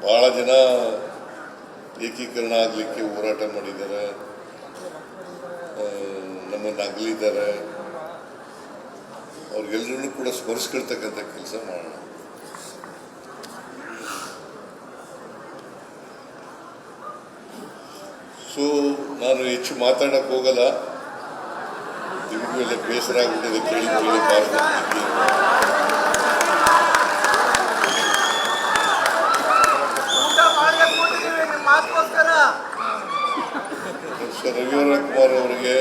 ಭಾಳ ಜನ ಏಕೀಕರಣ ಆಗಲಿಕ್ಕೆ ಹೋರಾಟ ಮಾಡಿದ್ದಾರೆ, ನಮ್ಮನ್ನು ಅಗಲಿದ್ದಾರೆ. ಅವ್ರಿಗೆಲ್ಲರೂ ಕೂಡ ಸ್ಮರಿಸ್ಕೊಳ್ತಕ್ಕಂಥ ಕೆಲಸ ಮಾಡೋಣ. ಸೊ ನಾನು ಹೆಚ್ಚು ಮಾತಾಡಕ್ಕೆ ಹೋಗಲ್ಲ. ನಿಮಗೂ ಎಲ್ಲ ಬೇಸರ ಆಗ್ಬಿಟ್ಟಿದೆ ಕೇಳಿ ರವಿವರ ಕುಮಾರ್ ಅವರಿಗೆ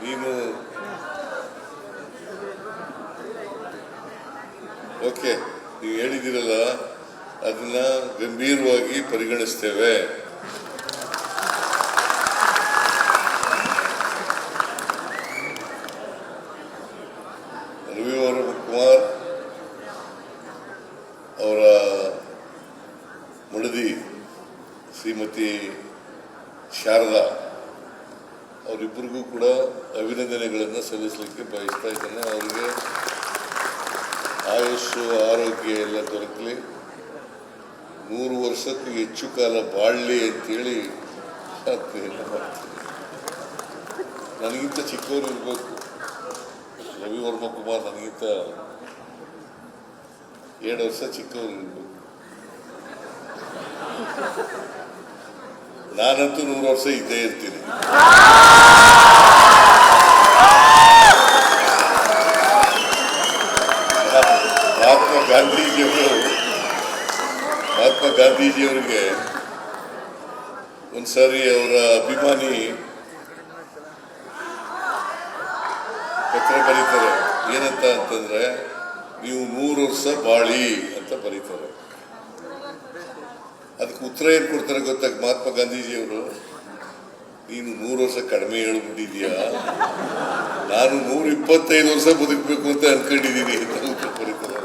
ನೀನು ಓಕೆ ನೀವು ಹೇಳಿದಿರಲ್ಲ, ಅದನ್ನ ಗಂಭೀರವಾಗಿ ಪರಿಗಣಿಸ್ತೇವೆ. ರವಿವರ ಕುಮಾರ್ ಅವರ ಮಡದಿ ಶ್ರೀಮತಿ ಶಾರದಾ ಅವರಿಬ್ಬರಿಗೂ ಕೂಡ ಅಭಿನಂದನೆಗಳನ್ನು ಸಲ್ಲಿಸಲಿಕ್ಕೆ ಬಯಸ್ತಾ ಇದ್ದೇನೆ. ಅವರಿಗೆ ಆಯುಷ್ಯ ಆರೋಗ್ಯ ಎಲ್ಲ ದೊರಕಲಿ, 100 ವರ್ಷಕ್ಕೂ ಹೆಚ್ಚು ಕಾಲ ಬಾಳಲಿ ಅಂತೇಳಿ ನನಗಿಂತ ಚಿಕ್ಕವರು ಇರಬೇಕು. ರವಿವರ್ಮ ಕುಮಾರ್ ನನಗಿಂತ 7 ವರ್ಷ ಚಿಕ್ಕವರು ಇರಬೇಕು. ನಾನಂತೂ 100 ವರ್ಷ ಇದ್ದೇ ಇರ್ತೀನಿ. ಮಹಾತ್ಮ ಗಾಂಧೀಜಿಯವರಿಗೆ ಒಂದ್ಸಾರಿ ಅವರ ಅಭಿಮಾನಿ ಪತ್ರ ಬರೀತಾರೆ. ಏನಂತ ಅಂತಂದ್ರೆ, ನೀವು 100 ವರ್ಷ ಬಾಳಿ ಅಂತ ಬರೀತಾರೆ. ಅದಕ್ಕೆ ಉತ್ತರ ಏನ್ ಕೊಡ್ತಾರೆ ಗೊತ್ತಾಗ ಮಹಾತ್ಮ ಗಾಂಧೀಜಿಯವರು, ನೀನು 100 ವರ್ಷ ಕಡಿಮೆ ಹೇಳ್ಬಿಟ್ಟಿದ್ಯಾ, ನಾನು 125 ವರ್ಷ ಬದುಕಬೇಕು ಅಂತ ಅನ್ಕೊಂಡಿದ್ದೀನಿ ಅಂತ ಉತ್ತರ ಬರೀತಾರೆ.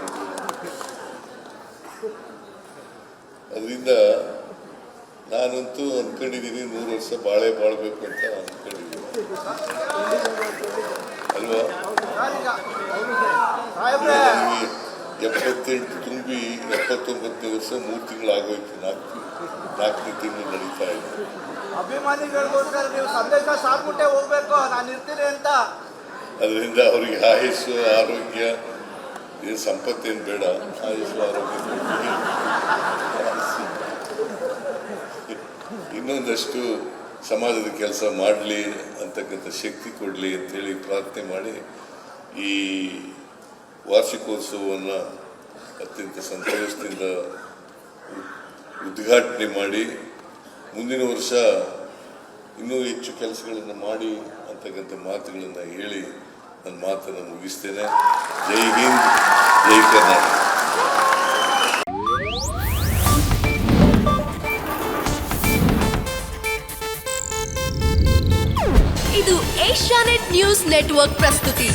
ಅದರಿಂದ ನಾನಂತೂ ಅನ್ಕೊಂಡಿದ್ದೀನಿ 100 ವರ್ಷ ಬಾಳ್ಬೇಕು ಅಂತ ಅನ್ಕೊಂಡಿದ್ದೀನಿ ಅಲ್ವಾ. 78 ತುಂಬಿ 79ನೇ ವರ್ಷ 3 ತಿಂಗಳು ಆಗೋಯ್ತು. 4ನೇ ತಿಂಗಳು ನಡೀತಾ ಇದೆ. ಅಭಿಮಾನಿಗಳಿಗೋಸ್ಕರ ನೀವು ಸಂದೇಶ ಸಾಕ್ಬಿಟ್ಟೆ ಹೋಗ್ಬೇಕು, ನಾನು ಇರ್ತೀನಿ ಅಂತ. ಅದರಿಂದ ಅವ್ರಿಗೆ ಆಯುಸ್ಸು ಆರೋಗ್ಯ ಏನು ಸಂಪತ್ತೇನು ಬೇಡ, ಆಯುಸ್ಸು ಆರೋಗ್ಯ ಇನ್ನೊಂದಷ್ಟು ಸಮಾಜದ ಕೆಲಸ ಮಾಡಲಿ ಅಂತಕ್ಕಂಥ ಶಕ್ತಿ ಕೊಡಲಿ ಅಂತೇಳಿ ಪ್ರಾರ್ಥನೆ ಮಾಡಿ ಈ ವಾರ್ಷಿಕೋತ್ಸವವನ್ನು ಅತ್ಯಂತ ಸಂತೋಷದಿಂದ ಉದ್ಘಾಟನೆ ಮಾಡಿ ಮುಂದಿನ ವರ್ಷ ಇನ್ನೂ ಹೆಚ್ಚು ಕೆಲಸಗಳನ್ನು ಮಾಡಿ ಅಂತಕ್ಕಂಥ ಮಾತುಗಳನ್ನು ಹೇಳಿ ನನ್ನ ಮಾತನ್ನು ಮುಗಿಸ್ತೇನೆ. ಜೈ ಹಿಂದ್, ಜೈ ಕರ್ನಾಟಕ. ಇದು ಏಷ್ಯಾನೆಟ್ ನ್ಯೂಸ್ ನೆಟ್ವರ್ಕ್ ಪ್ರಸ್ತುತಿ.